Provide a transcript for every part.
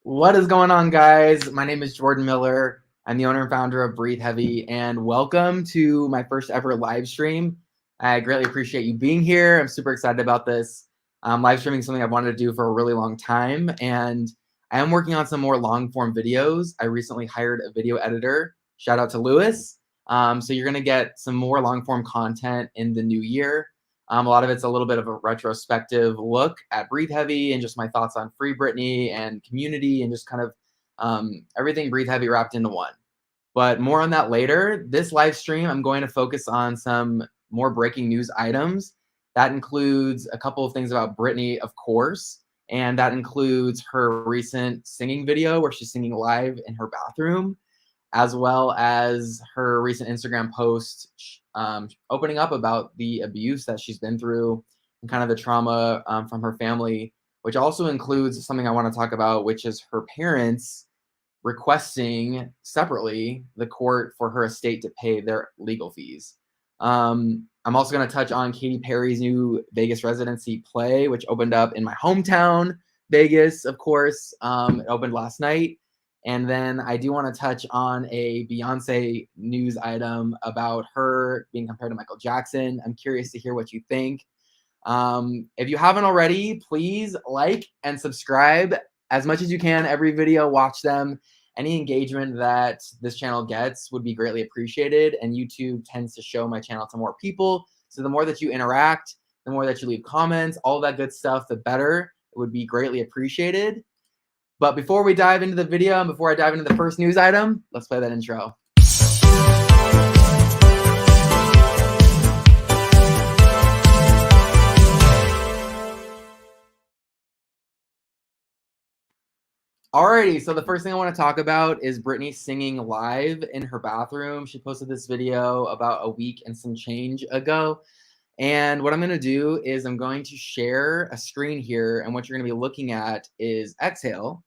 What is going on, guys? My name is Jordan Miller. I'm the owner and founder of BreatheHeavy, and welcome to my first ever live stream. I greatly appreciate you being here. I'm super excited about this. Live streaming is something I've wanted to do for a really long time, and I am working on some more long-form videos. I recently hired a video editor. Shout out to Lewis. So you're going to get some more long-form content in the new year. A lot of it's a little bit of a retrospective look at BreatheHeavy and just my thoughts on Free Britney and community and just kind of everything BreatheHeavy wrapped into one. But more on that later. This live stream, I'm going to focus on some more breaking news items. That includes a couple of things about Britney, of course, and that includes her recent singing video where she's singing live in her bathroom, as well as her recent Instagram post opening up about the abuse that she's been through and kind of the trauma from her family, which also includes something I want to talk about, which is her parents requesting separately the court for her estate to pay their legal fees. I'm also going to touch on Katy Perry's new Vegas residency play, which opened up in my hometown, Vegas, of course. It opened last night. And then I do want to touch on a Beyonce news item about her being compared to Michael Jackson. I'm curious to hear what you think. If you haven't already, please like and subscribe as much as you can. Every video, watch them. Any engagement that this channel gets would be greatly appreciated. And YouTube tends to show my channel to more people. So the more that you interact, the more that you leave comments, all that good stuff, the better. It would be greatly appreciated. But before we dive into the video and before I dive into the first news item, let's play that intro. Alrighty, so the first thing I want to talk about is Britney singing live in her bathroom. She posted this video about a week and some change ago. And what I'm going to do is I'm going to share a screen here, and what you're going to be looking at is Exhale.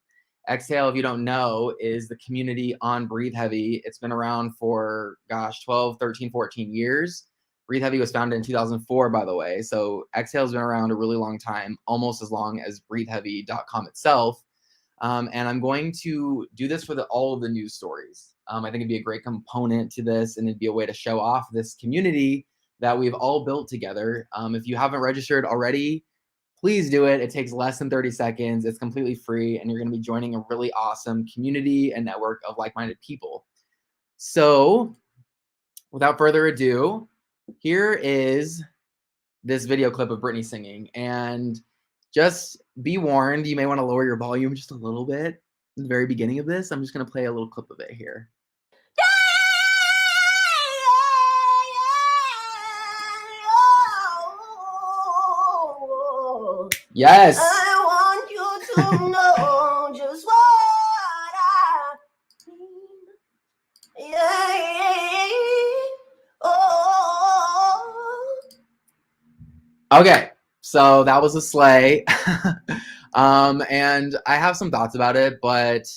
Exhale, if you don't know, is the community on BreatheHeavy. It's been around for, 12, 13, 14 years. BreatheHeavy was founded in 2004, by the way. So Exhale has been around a really long time, almost as long as BreatheHeavy.com itself. And I'm going to do this for all of the news stories. I think it'd be a great component to this, and it'd be a way to show off this community that we've all built together. If you haven't registered already, please do it. It takes less than 30 seconds. It's completely free, and you're going to be joining a really awesome community and network of like-minded people. So without further ado, here is this video clip of Britney singing. And just be warned, you may want to lower your volume just a little bit at the very beginning of this. I'm just going to play a little clip of it here. Yes. I want you to know just what I mean. Yeah. Oh. Okay, so that was a sleigh. And I have some thoughts about it, but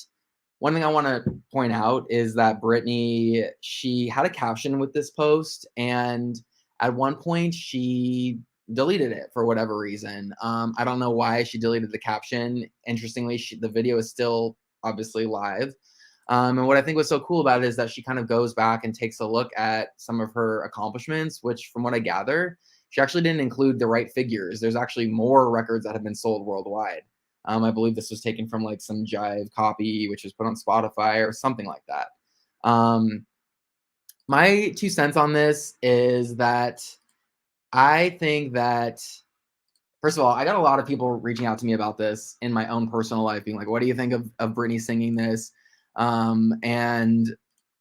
one thing I want to point out is that Britney, she had a caption with this post, and at one point she deleted it for whatever reason. I don't know why she deleted the caption. Interestingly, the video is still obviously live. And what I think was so cool about it is that she kind of goes back and takes a look at some of her accomplishments, which from what I gather, she actually didn't include the right figures. There's actually more records that have been sold worldwide. I believe this was taken from like some Jive copy, which was put on Spotify or something like that. My 2 cents on this is that I think that, first of all, I got a lot of people reaching out to me about this in my own personal life, being like, what do you think of Britney singing this? And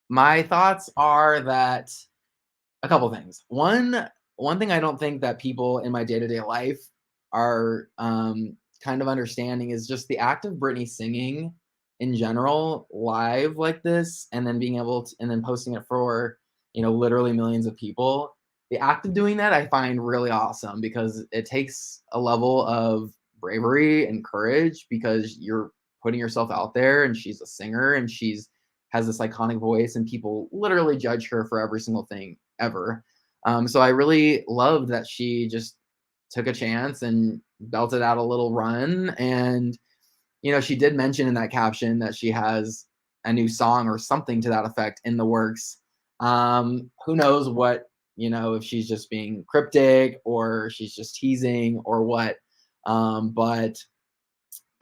my thoughts are that a couple things. One thing I don't think that people in my day-to-day life are kind of understanding is just the act of Britney singing in general live like this, and then being able to, and then posting it for, literally millions of people. The act of doing that I find really awesome, because it takes a level of bravery and courage, because you're putting yourself out there, and she's a singer, and has this iconic voice, and people literally judge her for every single thing ever. So I really loved that she just took a chance and belted out a little run. And she did mention in that caption that she has a new song or something to that effect in the works. Who knows what, if she's just being cryptic or she's just teasing or what. But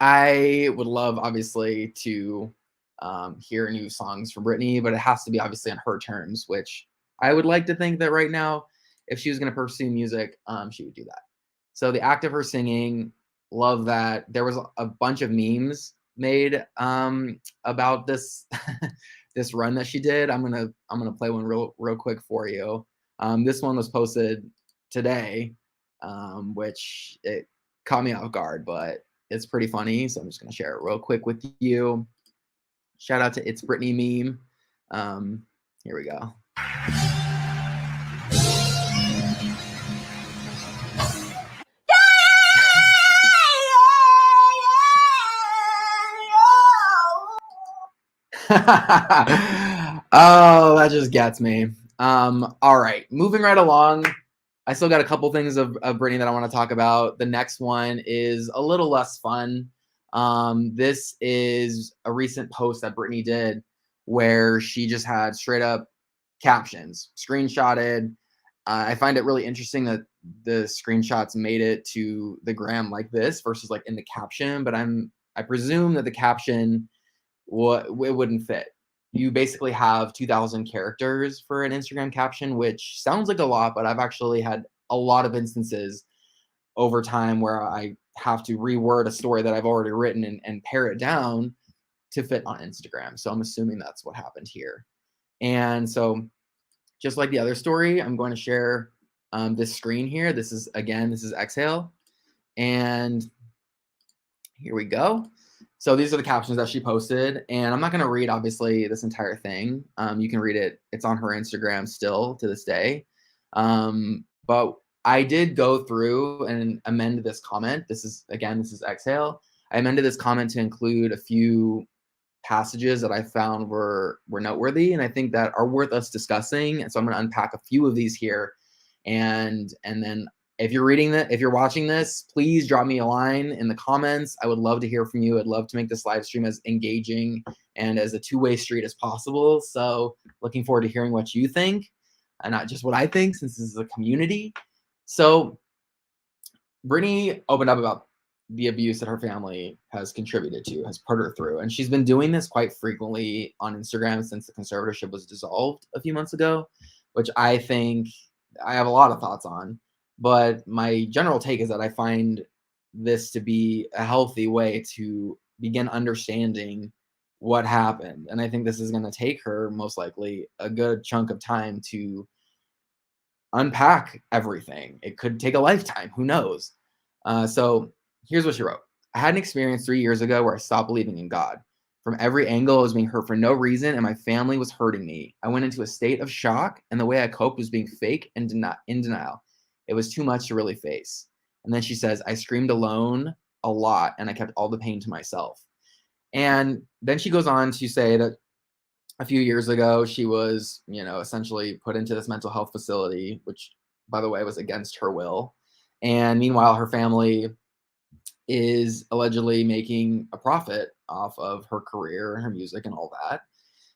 I would love, obviously, to hear new songs from Britney, but it has to be obviously on her terms, which I would like to think that right now, if she was going to pursue music, she would do that. So the act of her singing, love that. There was a bunch of memes made about this this run that she did. I'm gonna play one real quick for you. This one was posted today, which it caught me off guard, but it's pretty funny. So I'm just gonna share it real quick with you. Shout out to It's Britney meme. Here we go. Oh, that just gets me. All right, moving right along. I still got a couple things of Britney that I want to talk about. The next one is a little less fun. This is a recent post that Britney did where she just had straight up captions, screenshotted. I find it really interesting that the screenshots made it to the gram like this versus like in the caption, but I presume that the caption it wouldn't fit. You basically have 2,000 characters for an Instagram caption, which sounds like a lot, but I've actually had a lot of instances over time where I have to reword a story that I've already written and pare it down to fit on Instagram. So I'm assuming that's what happened here. And so just like the other story, I'm going to share this screen here. This is Exhale. And here we go. So these are the captions that she posted, and I'm not going to read, obviously, this entire thing. You can read it. It's on her Instagram still to this day. But I did go through and amend this comment. This is Exhale. I amended this comment to include a few passages that I found were noteworthy, and I think that are worth us discussing. And so I'm going to unpack a few of these here, and then if you're watching this, please drop me a line in the comments. I would love to hear from you. I'd love to make this live stream as engaging and as a two-way street as possible. So looking forward to hearing what you think, and not just what I think, since this is a community. So Britney opened up about the abuse that her family has contributed to, has put her through. And she's been doing this quite frequently on Instagram since the conservatorship was dissolved a few months ago, which I think I have a lot of thoughts on. But my general take is that I find this to be a healthy way to begin understanding what happened. And I think this is going to take her, most likely, a good chunk of time to unpack everything. It could take a lifetime. Who knows? So here's what she wrote. I had an experience 3 years ago where I stopped believing in God. From every angle, I was being hurt for no reason, and my family was hurting me. I went into a state of shock, and the way I coped was being fake and in denial. It was too much to really face. And then she says, I screamed alone a lot, and I kept all the pain to myself. And then she goes on to say that a few years ago, she was, essentially put into this mental health facility, which, by the way, was against her will. And meanwhile, her family is allegedly making a profit off of her career and her music and all that.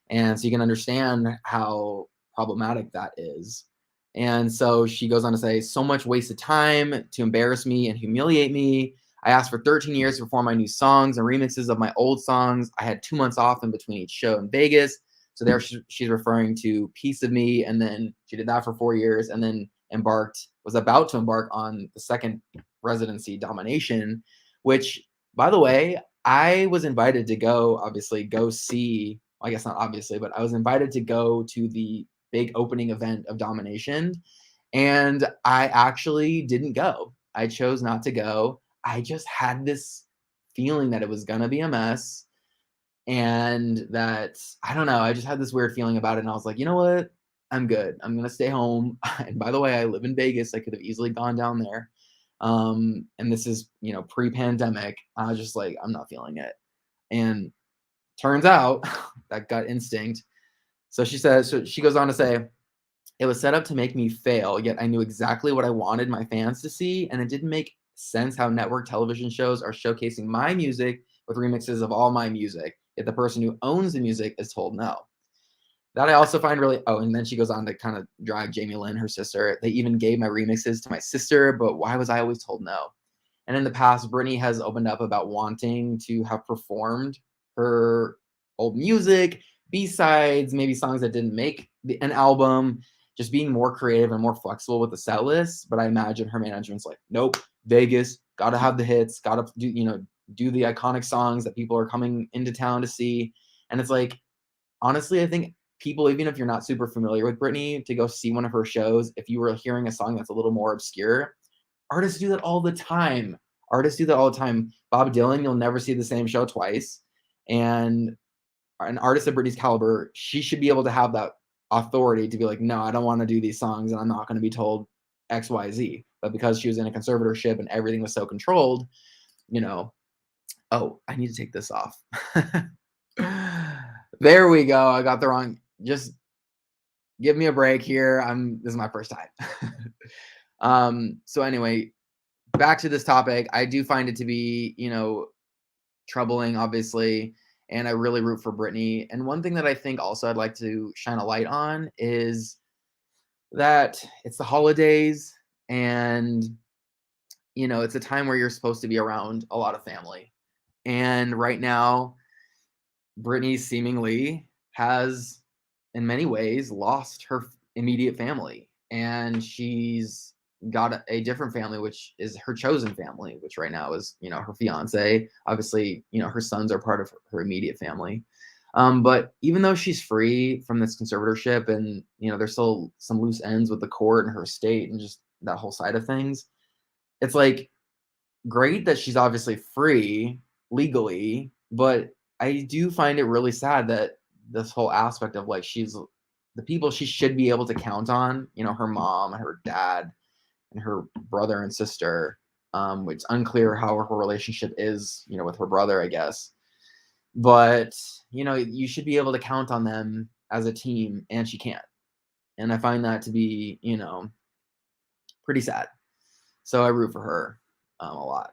And so you can understand how problematic that is. And so she goes on to say, so much wasted time to embarrass me and humiliate me. I asked for 13 years to perform my new songs and remixes of my old songs. I had 2 months off in between each show in Vegas. So there she's referring to Piece of Me. And then she did that for 4 years and then was about to embark on the second residency, Domination, which, by the way, I was invited to go see, well, I guess not obviously, but I was invited to go to the big opening event of Domination, and I actually didn't go. I chose not to go. I just had this feeling that it was gonna be a mess, and that, I don't know, I just had this weird feeling about it, and I was like, you know what? I'm good. I'm gonna stay home. And by the way, I live in Vegas. I could have easily gone down there. And this is, pre-pandemic. I was just like, I'm not feeling it. And turns out that gut instinct. So she goes on to say, it was set up to make me fail, yet I knew exactly what I wanted my fans to see, and it didn't make sense how network television shows are showcasing my music with remixes of all my music, yet the person who owns the music is told no. That I also find really, oh, and then she goes on to kind of drag Jamie Lynn, her sister. They even gave my remixes to my sister, but why was I always told no? And in the past, Britney has opened up about wanting to have performed her old music, B-sides, maybe songs that didn't make an album, just being more creative and more flexible with the set list. But I imagine her management's like, nope, Vegas, gotta have the hits, gotta do the iconic songs that people are coming into town to see. And it's like, honestly, I think people, even if you're not super familiar with Britney, to go see one of her shows, if you were hearing a song that's a little more obscure, artists do that all the time. Artists do that all the time. Bob Dylan, you'll never see the same show twice. And an artist of Britney's caliber, she should be able to have that authority to be like, no, I don't want to do these songs and I'm not going to be told X, Y, Z. But because she was in a conservatorship and everything was so controlled, oh, I need to take this off. There we go. I got the wrong. Just give me a break here. This is my first time. So anyway, back to this topic. I do find it to be, troubling, obviously, and I really root for Britney. And one thing that I think also I'd like to shine a light on is that it's the holidays, and it's a time where you're supposed to be around a lot of family. And right now, Britney seemingly has, in many ways, lost her immediate family, and she's got a different family, which is her chosen family, which right now is, her fiance. Obviously, her sons are part of her immediate family. But even though she's free from this conservatorship, and there's still some loose ends with the court and her estate and just that whole side of things, it's like great that she's obviously free legally, but I do find it really sad that this whole aspect of like she's the people she should be able to count on, her mom and her dad and her brother and sister. It's unclear how her relationship is, with her brother, I guess. But, you should be able to count on them as a team, and she can't. And I find that to be, pretty sad. So I root for her a lot.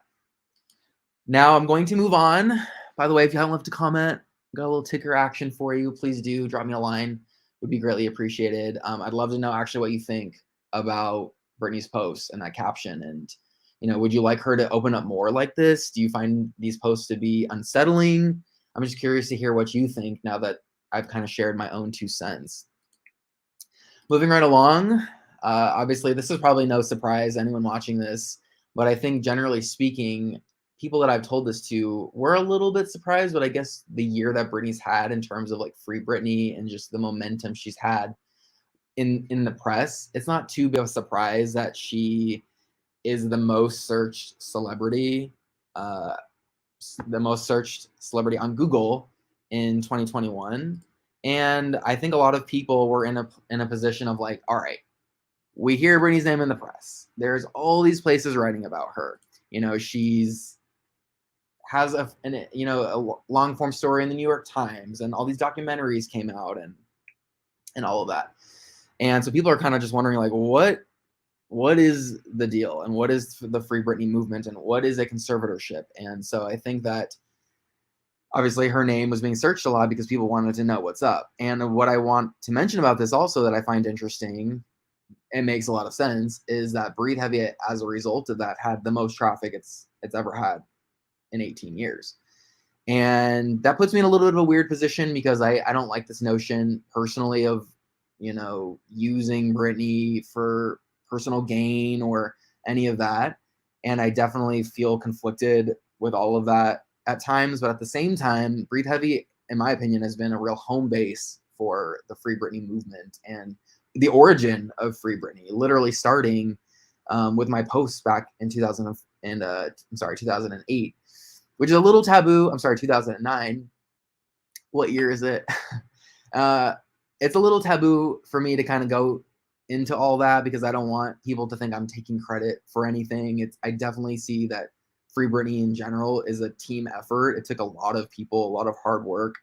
Now I'm going to move on. By the way, if you haven't left a comment, got a little ticker action for you, please do drop me a line. Would be greatly appreciated. I'd love to know actually what you think about Britney's posts and that caption. And, would you like her to open up more like this? Do you find these posts to be unsettling? I'm just curious to hear what you think now that I've kind of shared my own 2 cents. Moving right along, obviously this is probably no surprise to anyone watching this, but I think generally speaking, people that I've told this to were a little bit surprised, but I guess the year that Britney's had in terms of like Free Britney and just the momentum she's had in the press, it's not too big of a surprise that she is the most searched celebrity, on Google in 2021. And I think a lot of people were in a position of like, all right, we hear Britney's name in the press. There's all these places writing about her. She's has a long form story in the New York Times, and all these documentaries came out and all of that. And so people are kind of just wondering like, what is the deal, and what is the Free Britney movement, and what is a conservatorship? And so I think that obviously her name was being searched a lot because people wanted to know what's up. And what I want to mention about this also that I find interesting and makes a lot of sense is that BreatheHeavy, as a result of that, had the most traffic it's ever had in 18 years. And that puts me in a little bit of a weird position because I don't like this notion personally of, using Britney for personal gain or any of that. And I definitely feel conflicted with all of that at times. But at the same time, BreatheHeavy, in my opinion, has been a real home base for the Free Britney movement and the origin of Free Britney, literally starting with my posts back in 2008, which is a little taboo. 2009. What year is it? It's a little taboo for me to kind of go into all that because I don't want people to think I'm taking credit for anything. I definitely see that Free Britney in general is a team effort. It took a lot of people, a lot of hard work,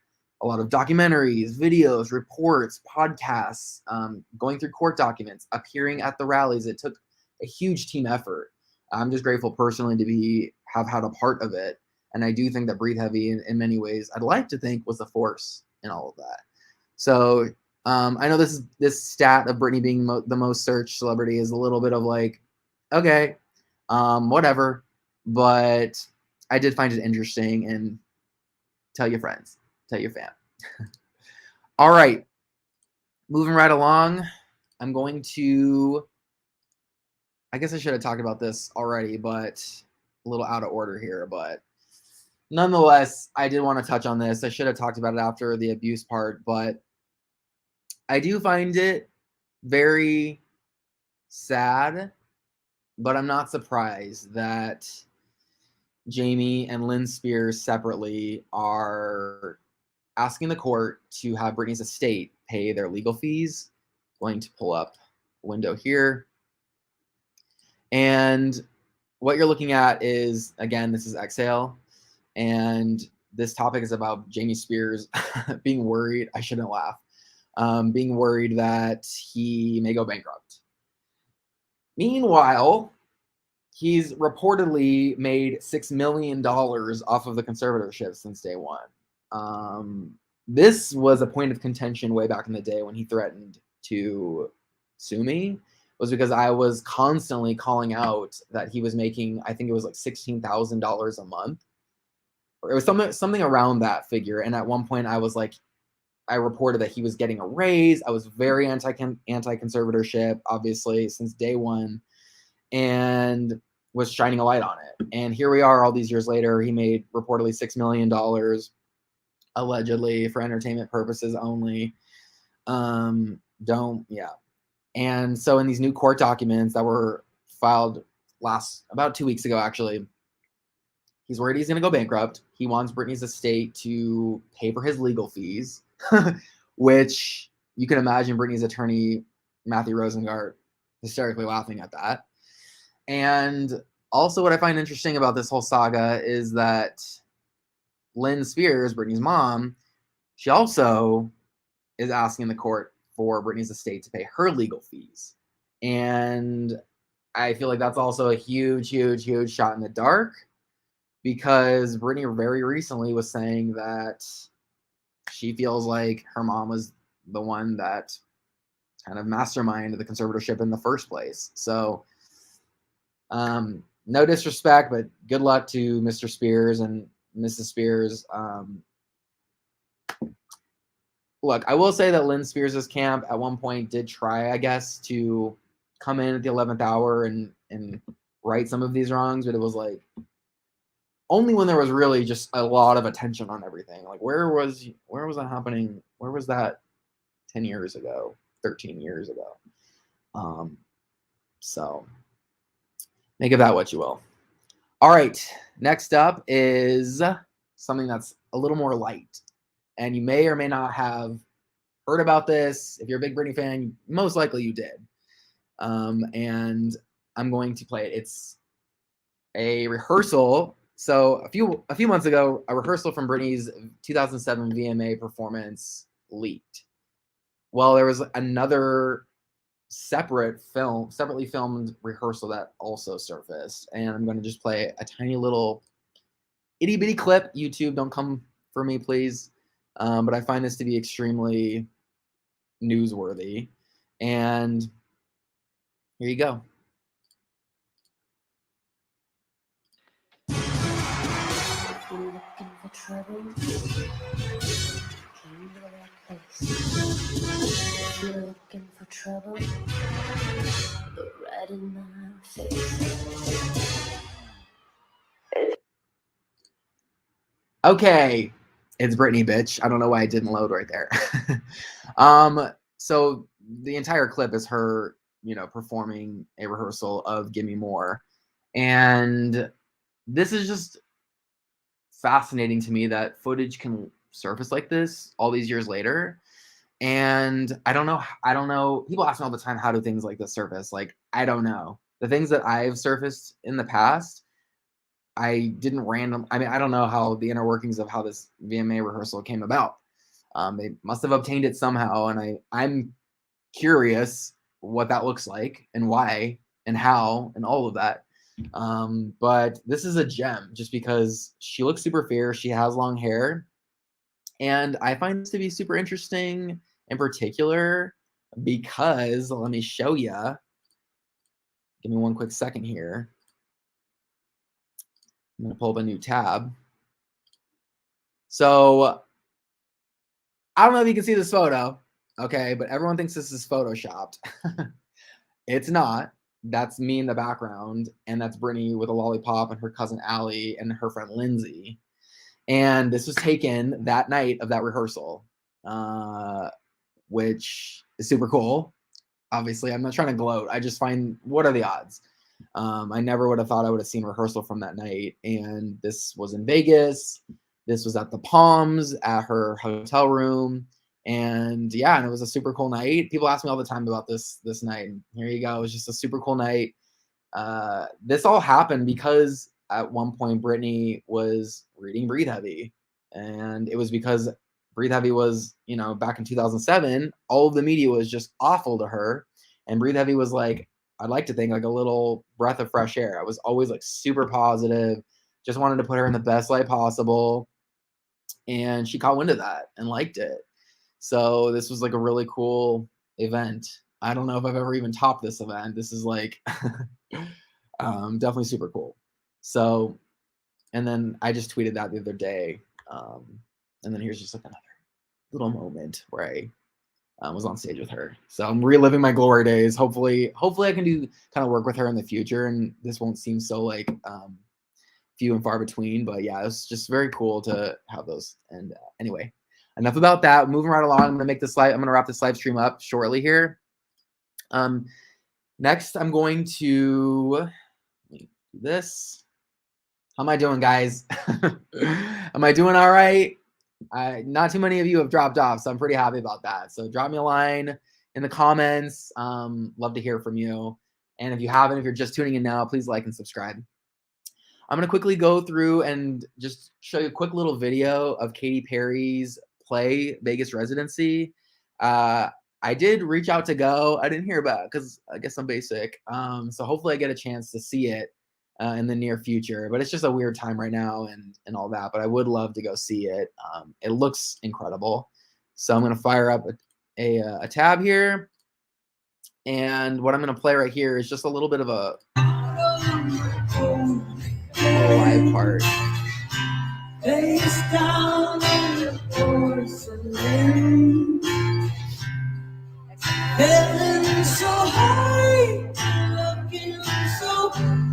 a lot of documentaries, videos, reports, podcasts, going through court documents, appearing at the rallies. It took a huge team effort. I'm just grateful personally to have had a part of it. And I do think that Breathe Heavy, in many ways, I'd like to think was the force in all of that. So I know this stat of Britney being the most searched celebrity is a little bit of like, okay, whatever. But I did find it interesting, and tell your friends, tell your fam. All right, moving right along. I'm going to, I guess I should have talked about this already, but a little out of order here. But nonetheless, I did want to touch on this. I should have talked about it after the abuse part, but I do find it very sad, but I'm not surprised that Jamie and Lynne Spears separately are asking the court to have Britney's estate pay their legal fees. Going to pull up a window here. And what you're looking at is, again, this is Exhale. And this topic is about Jamie Spears being worried. I shouldn't laugh. Being worried that he may go bankrupt. Meanwhile, he's reportedly made $6 million off of the conservatorship since day one. This was a point of contention way back in the day when he threatened to sue me, was because I was constantly calling out that he was making, I think it was like $16,000 a month. Or it was something around that figure. And at one point I was like, I reported that he was getting a raise. I was very anti-conservatorship, obviously, since day one, and was shining a light on it. And here we are all these years later. He made reportedly $6 million, allegedly, for entertainment purposes only. And so in these new court documents that were filed about 2 weeks ago, actually, he's worried he's going to go bankrupt. He wants Britney's estate to pay for his legal fees, which you can imagine Britney's attorney, Matthew Rosengart, hysterically laughing at that. And also what I find interesting about this whole saga is that Lynne Spears, Britney's mom, she also is asking the court for Britney's estate to pay her legal fees. And I feel like that's also a huge, huge, huge shot in the dark, because Britney very recently was saying that she feels like her mom was the one that kind of masterminded the conservatorship in the first place. So no disrespect, but good luck to Mr. Spears and Mrs. Spears. Look, I will say that Lynne Spears' camp at one point did try, I guess, to come in at the 11th hour and right some of these wrongs, but it was like only when there was really just a lot of attention on everything. Like, where was that happening? Where was that 10 years ago, 13 years ago? So make of that what you will. All right, next up is something that's a little more light, and you may or may not have heard about this. If you're a big Britney fan, most likely you did. And I'm going to play it. It's a rehearsal. So a few months ago, a rehearsal from Britney's 2007 VMA performance leaked. Well, there was another separately filmed rehearsal that also surfaced, and I'm going to just play a tiny little itty bitty clip. YouTube, don't come for me, please. But I find this to be extremely newsworthy, and here you go. If you're looking for trouble, came to the right place. If you're looking for trouble, look right in my face. Okay, it's Britney, bitch. I don't know why it didn't load right there. So the entire clip is her, performing a rehearsal of Gimme More. And this is just fascinating to me that footage can surface like this all these years later. And I don't know. People ask me all the time, how do things like this surface? Like, I don't know. The things that I've surfaced in the past, I don't know how the inner workings of how this VMA rehearsal came about. They must have obtained it somehow, and I'm curious what that looks like and why and how and all of that. But this is a gem just because she looks super fierce. She has long hair. And I find this to be super interesting in particular because let me show you. Give me one quick second here. I'm going to pull up a new tab. So I don't know if you can see this photo, okay, but everyone thinks this is photoshopped. It's not. That's me in the background, and that's Britney with a lollipop and her cousin Allie and her friend Lindsay. And this was taken that night of that rehearsal, which is super cool. Obviously, I'm not trying to gloat. I just find, what are the odds? I never would have thought I would have seen rehearsal from that night. And this was in Vegas. This was at the Palms at her hotel room. And yeah, and it was a super cool night. People ask me all the time about this night. And here you go. It was just a super cool night. This all happened because at one point Britney was reading Breathe Heavy. And it was because Breathe Heavy was, you know, back in 2007, all of the media was just awful to her. And Breathe Heavy was like, I'd like to think like a little breath of fresh air. I was always like super positive, just wanted to put her in the best light possible. And she caught wind of that and liked it. So this was like a really cool event. I don't know if I've ever even topped this event. This is like definitely super cool. So, and then I just tweeted that the other day. And then here's just like another little moment where I was on stage with her. So I'm reliving my glory days. Hopefully I can do kind of work with her in the future, and this won't seem so like few and far between. But yeah, it's just very cool to have those. And anyway, enough about that. Moving right along. I'm gonna wrap this live stream up shortly here. Next, I'm going to do this. How am I doing, guys? Am I doing all right? Not too many of you have dropped off, so I'm pretty happy about that. So drop me a line in the comments. Love to hear from you. And if you haven't, if you're just tuning in now, please like and subscribe. I'm going to quickly go through and just show you a quick little video of Katy Perry's play, Vegas Residency. I did reach out to go. I didn't hear about it because I guess I'm basic. So hopefully I get a chance to see it in the near future, but it's just a weird time right now and all that, but I would love to go see it. It looks incredible. So I'm going to fire up a tab here. And what I'm going to play right here is just a little bit of a live part. Face down on the porcelain, heaven so high, looking so high.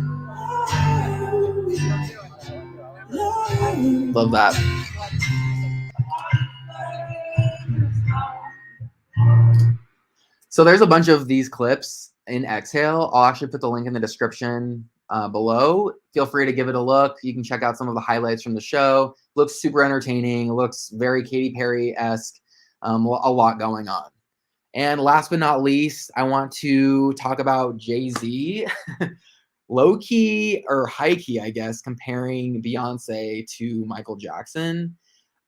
Love that. So there's a bunch of these clips in Exhale. I'll actually put the link in the description below. Feel free to give it a look. You can check out some of the highlights from the show. Looks super entertaining. Looks very Katy Perry-esque. A lot going on. And last but not least, I want to talk about Jay-Z. Low-key or high-key, I guess, comparing Beyonce to Michael Jackson.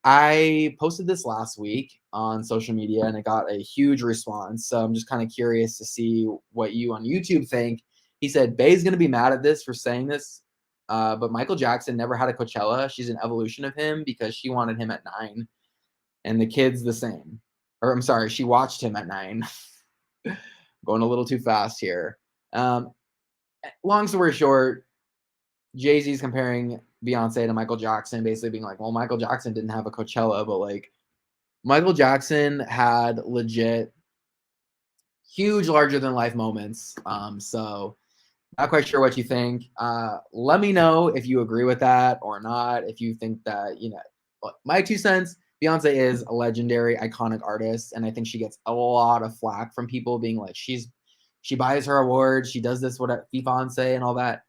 I posted this last week on social media and it got a huge response. So I'm just kind of curious to see what you on YouTube think. He said, Bay's going to be mad at this for saying this, but Michael Jackson never had a Coachella. She's an evolution of him because she wanted him at 9 and the kid's the same. Or I'm sorry, she watched him at 9. Going a little too fast here. Long story short, Jay-Z's comparing Beyonce to Michael Jackson, basically being like, well, Michael Jackson didn't have a Coachella, but like Michael Jackson had legit huge larger than life moments. So not quite sure what you think. Let me know if you agree with that or not. If you think that, you know, my 2 cents, Beyonce is a legendary, iconic artist. And I think she gets a lot of flack from people being like, she buys her awards. She does this, what Beyonce and all that.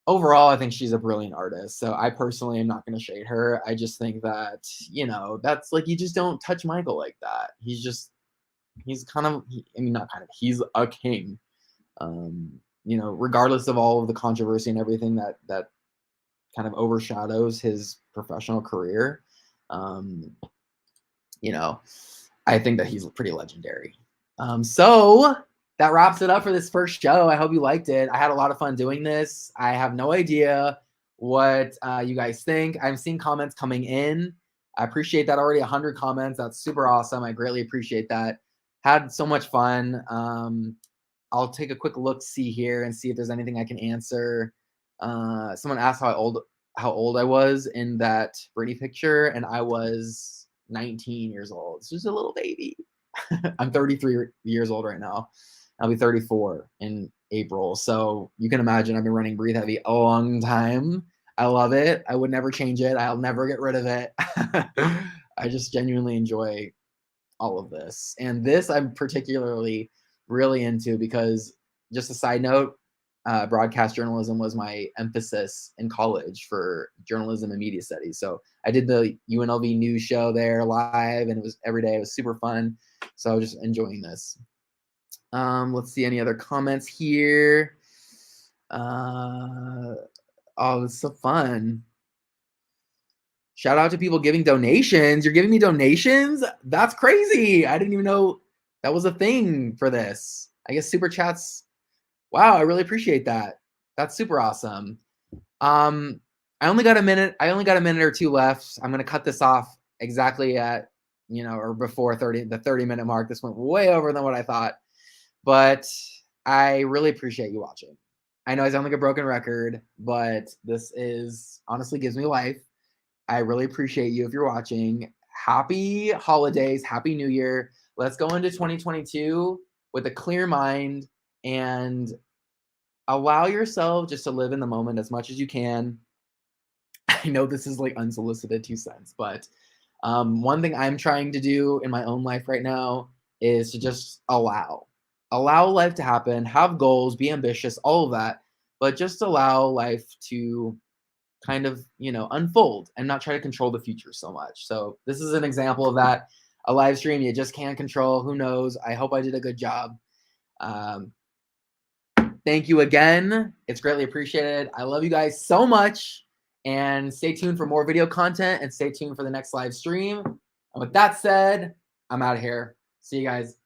Overall, I think she's a brilliant artist. So I personally am not going to shade her. I just think that, you know, that's like, you just don't touch Michael like that. He's kind of, he's a king. You know, regardless of all of the controversy and everything that kind of overshadows his professional career. You know, I think that he's pretty legendary. So that wraps it up for this first show. I hope you liked it. I had a lot of fun doing this. I have no idea what you guys think. I'm seeing comments coming in. I appreciate that already. 100 comments. That's super awesome. I greatly appreciate that. Had so much fun. I'll take a quick look see here and see if there's anything I can answer. Someone asked how old I was in that Britney picture, and I was 19 years old. It's just a little baby. I'm 33 years old right now. I'll be 34 in April. So you can imagine I've been running Breathe Heavy a long time. I love it. I would never change it. I'll never get rid of it. I just genuinely enjoy all of this. And this I'm particularly really into because, just a side note, broadcast journalism was my emphasis in college for journalism and media studies. So I did the UNLV news show there live, and it was every day. It was super fun. So I was just enjoying this. Let's see any other comments here. Oh, it's so fun. Shout out to people giving donations. You're giving me donations? That's crazy. I didn't even know that was a thing for this. I guess super chats. Wow, I really appreciate that. That's super awesome. I only got a minute or two left. I'm gonna cut this off exactly at, or before the 30-minute mark. This went way over than what I thought. But I really appreciate you watching. I know I sound like a broken record, but this honestly gives me life. I really appreciate you if you're watching. Happy holidays, happy new year. Let's go into 2022 with a clear mind and allow yourself just to live in the moment as much as you can. I know this is like unsolicited 2 cents, but one thing I'm trying to do in my own life right now is to just allow life to happen, have goals, be ambitious, all of that, but just allow life to kind of, unfold and not try to control the future so much. So this is an example of that. A live stream you just can't control. Who knows? I hope I did a good job. Thank you again. It's greatly appreciated. I love you guys so much. And stay tuned for more video content and stay tuned for the next live stream. And with that said, I'm out of here. See you guys.